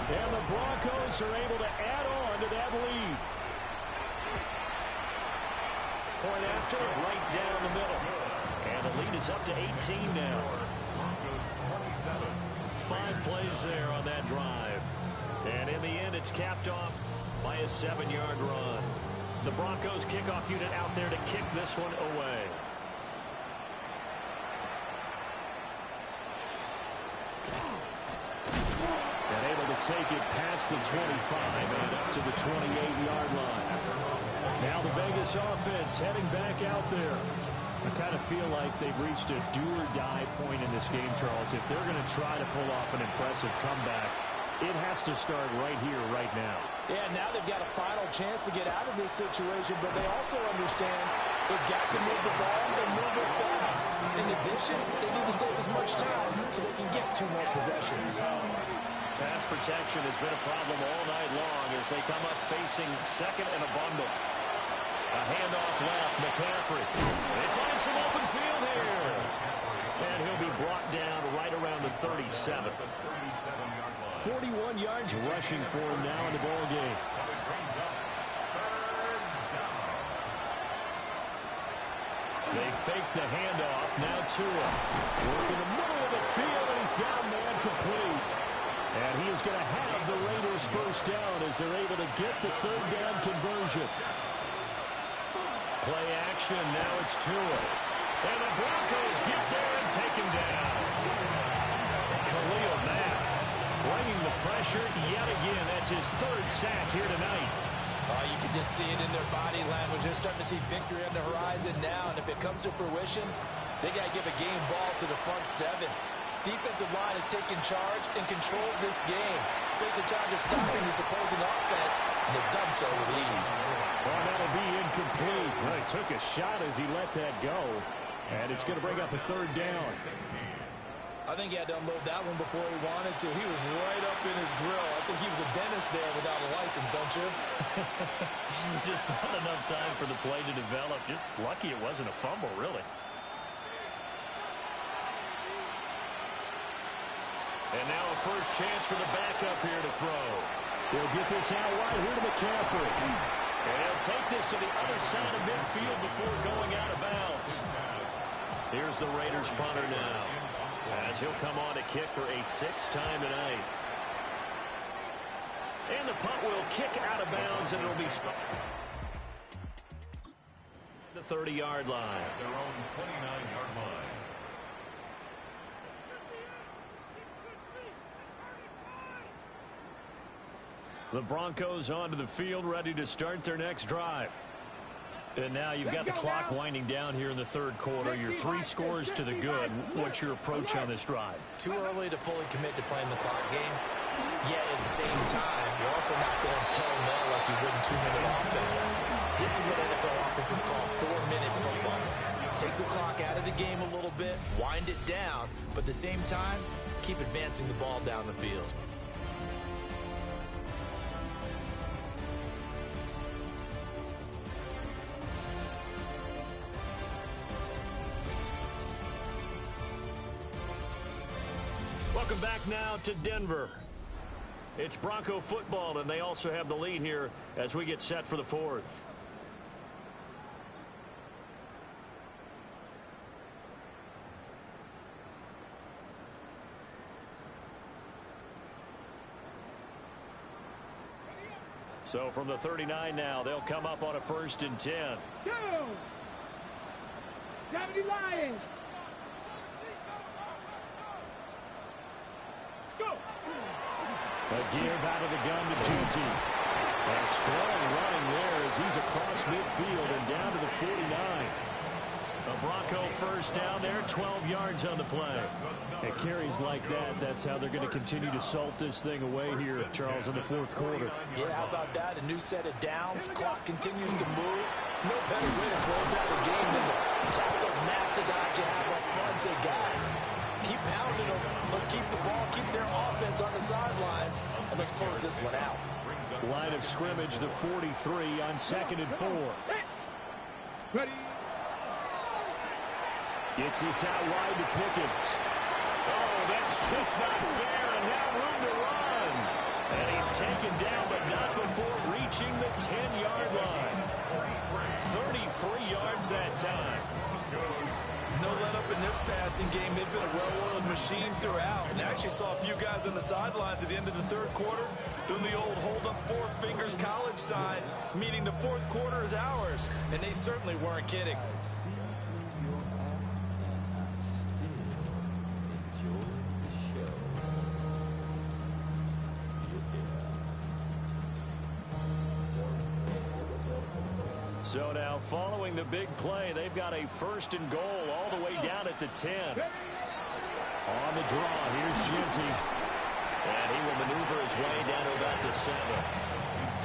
And the Broncos are able to add on to that lead. point after, right down the middle. And the lead is up to 18 now. 5 plays there on that drive. And in the end, it's capped off by a 7-yard run. The Broncos kickoff unit out there to kick this one away. And able to take it past the 25 and up to the 28-yard line. Now the Vegas offense heading back out there. I kind of feel like they've reached a do-or-die point in this game, Charles. If they're going to try to pull off an impressive comeback, it has to start right here, right now. Yeah, now they've got a final chance to get out of this situation, but they also understand they've got to move the ball and move it fast. In addition, they need to save as much time so they can get 2 more possessions. Pass protection has been a problem all night long as they come up facing second and a bundle. A handoff left, McCaffrey. They find some open field here. And he'll be brought down right around the 37. 41 yards rushing for him now in the ball game. They fake the handoff. Now Tua. Work in the middle of the field, and he's got a man complete. And he is going to have the Raiders first down as they're able to get the 3rd down conversion. Play action. Now it's Tua. And the Broncos get there and take him down. Khalil Mack bringing the pressure yet again. That's his 3rd sack here tonight. You can just see it in their body language. They're starting to see victory on the horizon now. And if it comes to fruition, they got to give a game ball to the front 7. Defensive line has taken charge and controlled this game. There's a charge of stopping this opposing offense, and they've done so with ease. Well, that'll be incomplete. Well, he took a shot as he let that go, and it's going to bring up a 3rd down. I think he had to unload that one before he wanted to. He was right up in his grill. I think he was a dentist there without a license, don't you? Just not enough time for the play to develop. Just lucky it wasn't a fumble, really. And now a first chance for the backup here to throw. He'll get this out wide here to McCaffrey. And he'll take this to the other side of midfield before going out of bounds. Here's the Raiders punter now, as he'll come on to kick for a 6th time tonight. And the punt will kick out of bounds, and it'll be the 30-yard line. At their own 29-yard line. The Broncos onto the field, ready to start their next drive. And now you've got the clock winding down here in the 3rd quarter. Your 3 scores to the good. What's your approach on this drive? Too early to fully commit to playing the clock game. Yet at the same time, you're also not going pell-mell like you would in 2-minute offense. This is what NFL offenses call 4-minute football. Take the clock out of the game a little bit, wind it down, but at the same time, keep advancing the ball down the field. Welcome back now to Denver. It's Bronco football, and they also have the lead here as we get set for the 4th. So from the 39 now, they'll come up on a 1st and 10. Go! 70 Lions! Let's go! A give out of the gun to Juti. A strong running there as he's across midfield and down to the 49. A Bronco first down there, 12 yards on the play. At carries like that, that's how they're going to continue to salt this thing away here, Charles, in the 4th quarter. Yeah, how about that? A new set of downs. Clock continues to move. No better way to close out a game than to tap those mastodons you have up front and say, guys, keep pounding them. Let's keep the ball, keep their offense on the sidelines, and let's close this one out. Line of scrimmage, the 43 on 2nd and 4. Ready? Gets this out wide to Pickens. Oh, that's just not fair, and now room to run. And he's taken down, but not before reaching the 10-yard line. 33 yards that time. No let-up in this passing game. They've been a well-oiled machine throughout. And actually saw a few guys on the sidelines at the end of the third quarter doing the old hold-up four fingers college sign, meaning the fourth quarter is ours. And they certainly weren't kidding. So now, following the big play, they've got a 1st and goal all the way down at the 10. On the draw, here's Ginty. And he will maneuver his way down to about the 7.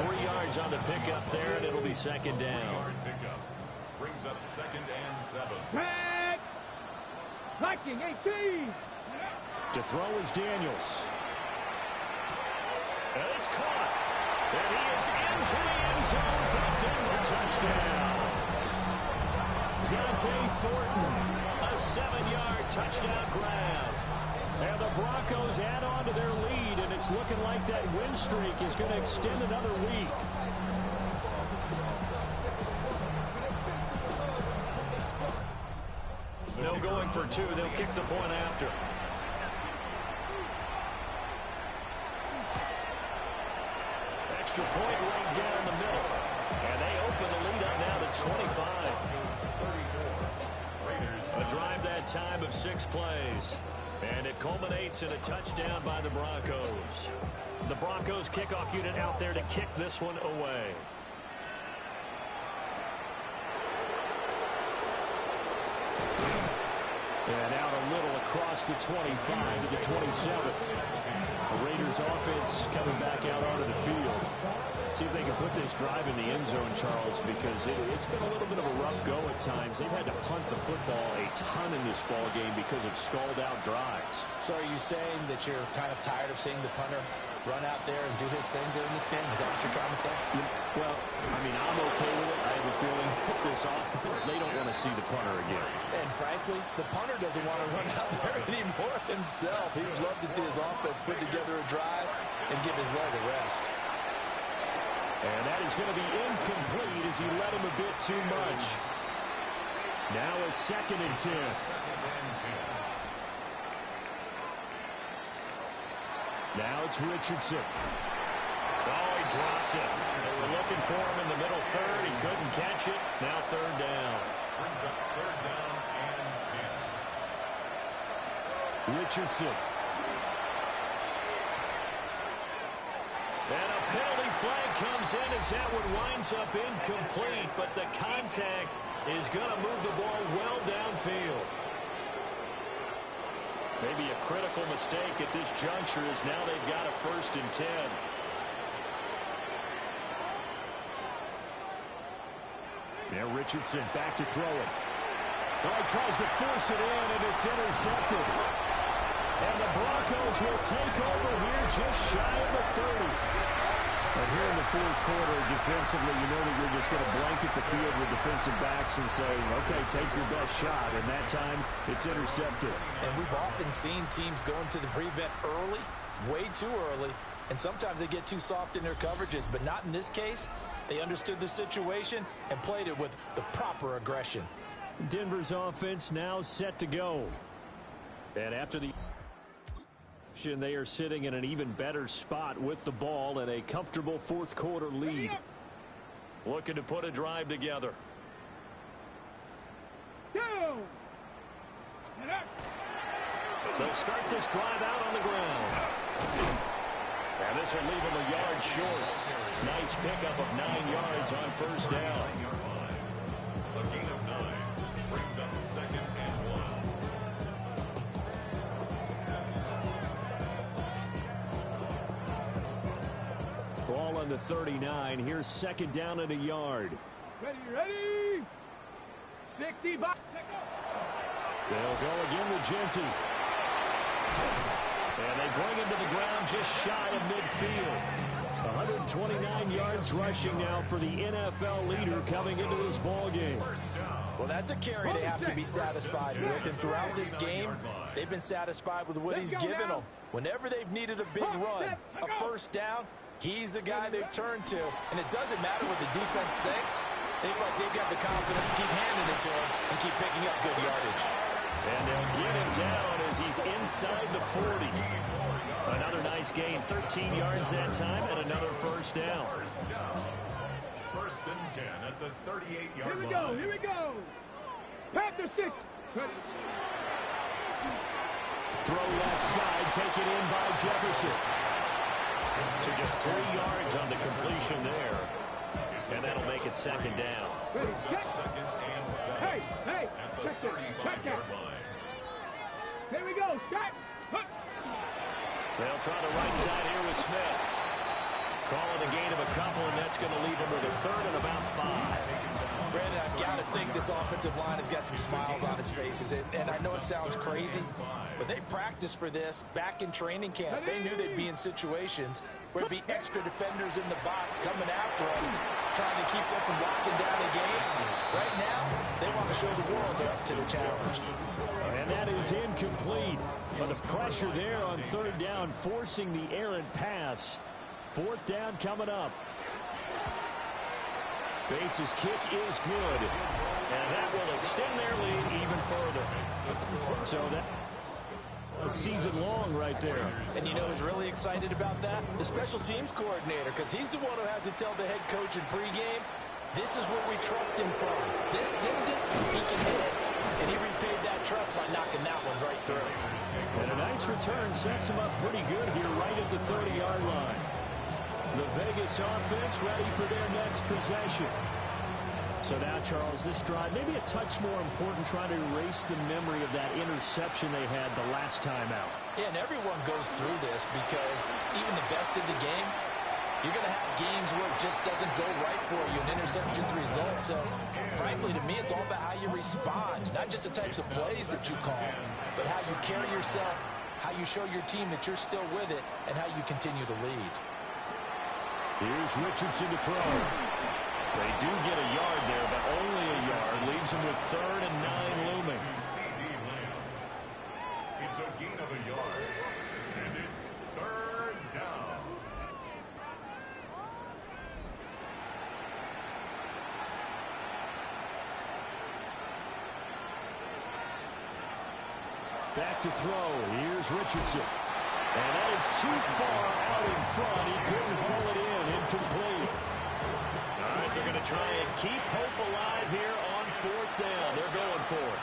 3 yards on the pickup there, and it'll be 2nd down. Brings up 2nd and 7. Tag! Blocking 18! To throw is Daniels. And it's caught. And he is into the end zone for a Denver touchdown. Dante Thornton, a 7-yard touchdown grab. And the Broncos add on to their lead, and it's looking like that win streak is going to extend another week. No going for 2. They'll kick the point after. Extra point right down the middle. And they open the lead up now to 25. A drive that time of 6 plays. And it culminates in a touchdown by the Broncos. The Broncos kickoff unit out there to kick this one away. And out a little across the 25 to the 27. The Raiders offense coming back out onto the field. See if they can put this drive in the end zone, Charles, because it's been a little bit of a rough go at times. They've had to punt the football a ton in this ball game because of stalled-out drives. So are you saying that you're kind of tired of seeing the punter run out there and do his thing during this game? Is that what you're trying to say? Well, I mean, I'm okay with it. I have a feeling that this offense, they don't want to see the punter again. And frankly, the punter doesn't want to run out there anymore himself. He'd love to see his offense put together a drive and give his leg a rest. And that is going to be incomplete as he let him a bit too much. Now a 2nd and 10. Now it's Richardson. Oh, he dropped it. They were looking for him in the middle third. He couldn't catch it. Now 3rd down. Brings up 3rd down and 10. Richardson. And a penalty flag comes in as that one winds up incomplete, but the contact is going to move the ball well downfield. Maybe a critical mistake at this juncture as now they've got a 1st and 10. Now Richardson back to throw it. Oh, he tries to force it in, and it's intercepted. And the Broncos will take over here just shy of the 30. And here in the 4th quarter, defensively, you know that you're just going to blanket the field with defensive backs and say, okay, take your best shot. And that time, it's intercepted. And we've often seen teams go into the prevent early, way too early, and sometimes they get too soft in their coverages, but not in this case. They understood the situation and played it with the proper aggression. Denver's offense now set to go. And after the they are sitting in an even better spot with the ball and a comfortable 4th quarter lead. Looking to put a drive together. Down. They'll start this drive out on the ground. And this will leave them a yard short. Nice pickup of 9 yards on 1st down. A gain of 9 brings up 2nd and 1. Ball on the 39. Here's 2nd down and a yard. Ready? 65. They'll go again with Ginty. And they bring him to the ground just shy of midfield. 129 yards rushing now for the NFL leader coming into this ball game. 1st down. Well, that's a carry they have to be satisfied with. And throughout this game, they've been satisfied with what he's given them. Whenever they've needed a big run, a first down, he's the guy they've turned to. And it doesn't matter what the defense thinks. They've got the confidence to keep handing it to him and keep picking up good yardage. And they'll get him down as he's inside the 40. Another nice gain, 13 yards that time, and another first down. First and 10 at the 38-yard line. Here we go. Panther 6. Ready. Throw left side, taken in by Jefferson. So just 3 yards on the completion there. And that'll make it second down. Ready. Check. Second and 7 Hey. at the Check that. Check 35-yard that. line. Here we go. Shot. Hook. They'll try the right side here with Smith. Calling a gain of a couple, and that's going to leave him with a third and about 5. Brandon, I've got to think this offensive line has got some smiles on its faces. And I know it sounds crazy, but they practiced for this back in training camp. They knew they'd be in situations where it'd be extra defenders in the box coming after them, trying to keep them from locking down a game. Right now, they want to show the world they're up to the challenge. And that is incomplete. But the pressure there on third down, forcing the errant pass. Fourth down coming up. Bates' kick is good. And that will extend their lead even further. So that a season long right there. And you know who's really excited about that? The special teams coordinator, because he's the one who has to tell the head coach in pregame, this is where we trust him from. This distance, he can hit it. And he repaid that trust by knocking that one right through. And a nice return sets him up pretty good here right at the 30-yard line. The Vegas offense ready for their next possession. So now, Charles, this drive maybe a touch more important, trying to erase the memory of that interception they had the last time out. Yeah, and everyone goes through this because even the best in the game, you're going to have games where it just doesn't go right for you, and interceptions result. So, frankly, to me, it's all about how you respond, not just the types of plays that you call, but how you carry yourself, how you show your team that you're still with it, and how you continue to lead. Here's Richardson to throw. They do get a yard there, but only a yard. Leaves them with 3rd and 9 looming. It's a gain of a yard, and it's 3rd down. Back to throw. Here's Richardson. And that is too far out in front. He couldn't haul it in. Incomplete. All right, they're going to try and keep hope alive here on 4th down. They're going for it.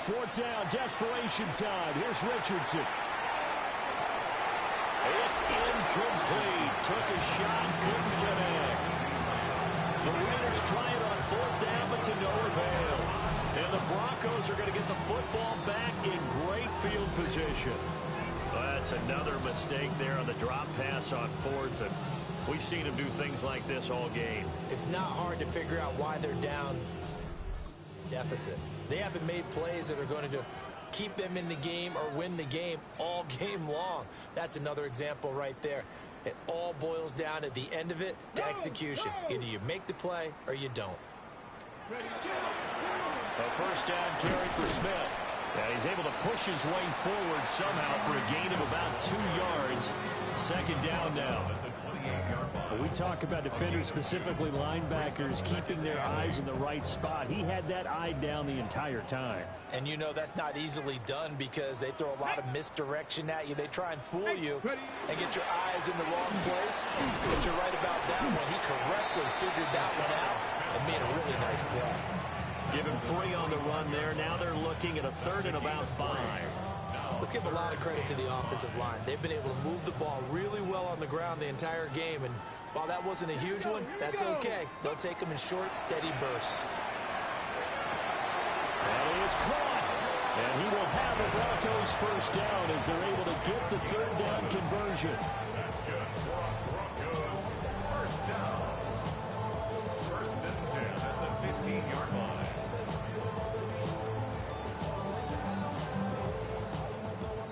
4th down, desperation time. Here's Richardson. It's incomplete. Took a shot, couldn't connect. The Raiders try it on 4th down, but to no avail. And the Broncos are going to get the football back in great field position. That's another mistake there on the drop pass on 4th. And we've seen him do things like this all game. It's not hard to figure out why they're down deficit. They haven't made plays that are going to keep them in the game or win the game all game long. That's another example right there. It all boils down at the end of it to execution. Either you make the play or you don't. A first down carry for Smith. Yeah, he's able to push his way forward somehow for a gain of about 2 yards. Second down now. When we talk about defenders, specifically linebackers, keeping their eyes in the right spot, he had that eye down the entire time. And you know that's not easily done because they throw a lot of misdirection at you. They try and fool you and get your eyes in the wrong place. But you're right about that one. He correctly figured that one out and made a really nice play. Give him 3 on the run there. Now they're looking at a 3rd and about 5. Let's give a lot of credit to the offensive line. They've been able to move the ball really well on the ground the entire game. And while that wasn't a huge one, that's okay. They'll take them in short, steady bursts. That is caught. And he will have the Broncos first down as they're able to get the 3rd down conversion. That's just Broncos first down. 1st and 10 at the 15-yard line.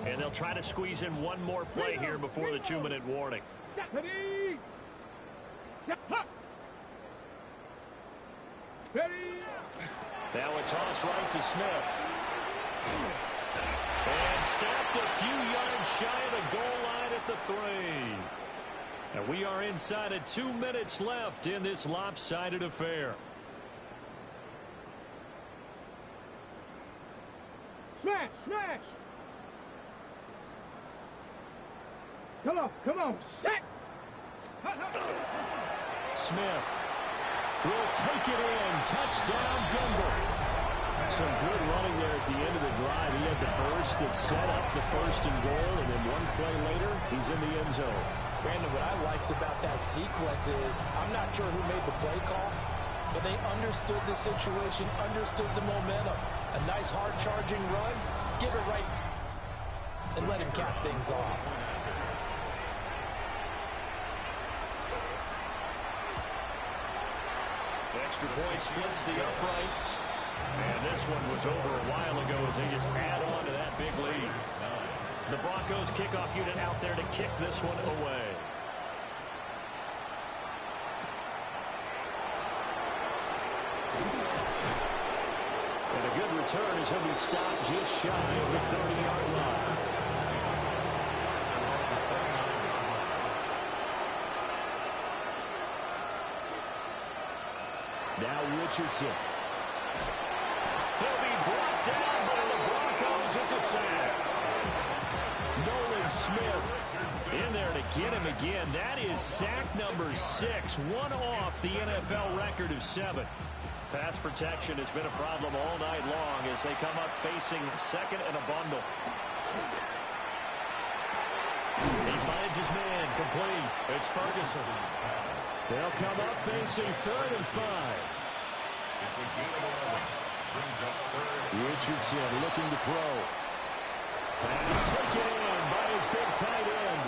And they'll try to squeeze in one more play here before the 2-minute warning. Ready. Step. Ready. Now it's tossed right to Smith. And stopped a few yards shy of the goal line at the 3. And we are inside of 2 minutes left in this lopsided affair. Smash, smash. Come on, set. Smith will take it in. Touchdown, Denver. Some good running there at the end of the drive. He had the burst that set up the 1st and goal, and then one play later, he's in the end zone. Brandon, what I liked about that sequence is I'm not sure who made the play call, but they understood the situation, understood the momentum. A nice hard-charging run, give it right, and let him cap things off. Extra point splits the uprights. And this one was over a while ago as they just add on to that big lead. The Broncos kickoff unit out there to kick this one away. And a good return as he'll be stopped just shy of the 30-yard line. Now Richardson. He'll be brought down by the Broncos. It's a sack. Nolan Smith in there to get him again. That is sack number 6, one off the NFL record of 7. Pass protection has been a problem all night long as they come up facing second and a bundle. He finds his man complete. It's Ferguson. They'll come up facing 3rd and 5. It's a gain of 11. Brings up 3rd. Richardson looking to throw. Pass taken in by his big tight end.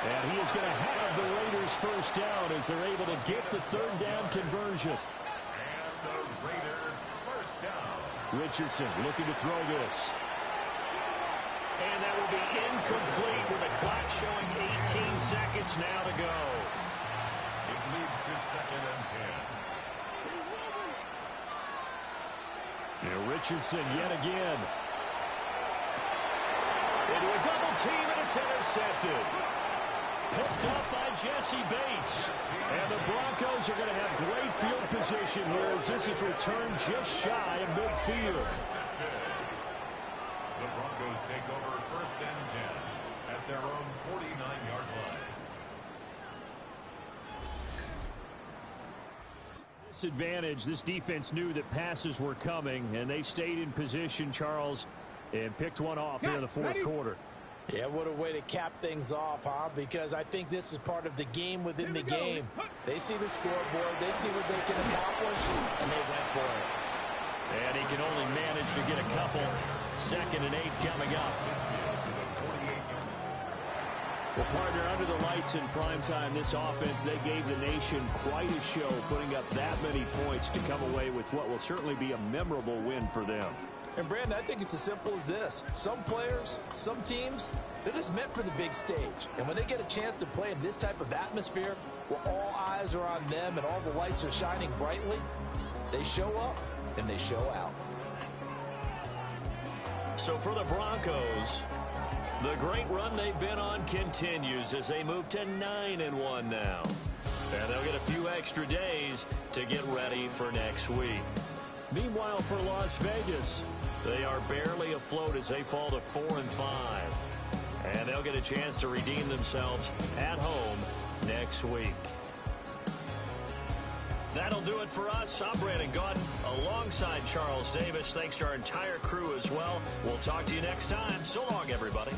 And he is going to have the Raiders first down as they're able to get the 3rd down conversion. And the Raider first down. Richardson looking to throw this. And that will be incomplete with the clock showing 18 seconds now to go. It leads to 2nd and 10. Now Richardson yet again. Into a double team, and it's intercepted. Picked up by Jesse Bates. And the Broncos are going to have great field position here as this is returned just shy of midfield. The Broncos take over 1st and 10 at their own 49-yard line. Disadvantage. This defense knew that passes were coming, and they stayed in position, Charles, and picked one off here in the 4th quarter. Yeah, what a way to cap things off, huh? Because I think this is part of the game within the game. They see the scoreboard, they see what they can accomplish, and they went for it. And he can only manage to get a couple. 2nd and 8 coming up. Well, partner, under the lights in primetime, this offense, they gave the nation quite a show, putting up that many points to come away with what will certainly be a memorable win for them. And, Brandon, I think it's as simple as this. Some players, some teams, they're just meant for the big stage. And when they get a chance to play in this type of atmosphere where all eyes are on them and all the lights are shining brightly, they show up and they show out. So for the Broncos, the great run they've been on continues as they move to 9-1 now. And they'll get a few extra days to get ready for next week. Meanwhile, for Las Vegas, they are barely afloat as they fall to 4-5. And they'll get a chance to redeem themselves at home next week. That'll do it for us. I'm Brandon Gaudin alongside Charles Davis. Thanks to our entire crew as well. We'll talk to you next time. So long, everybody.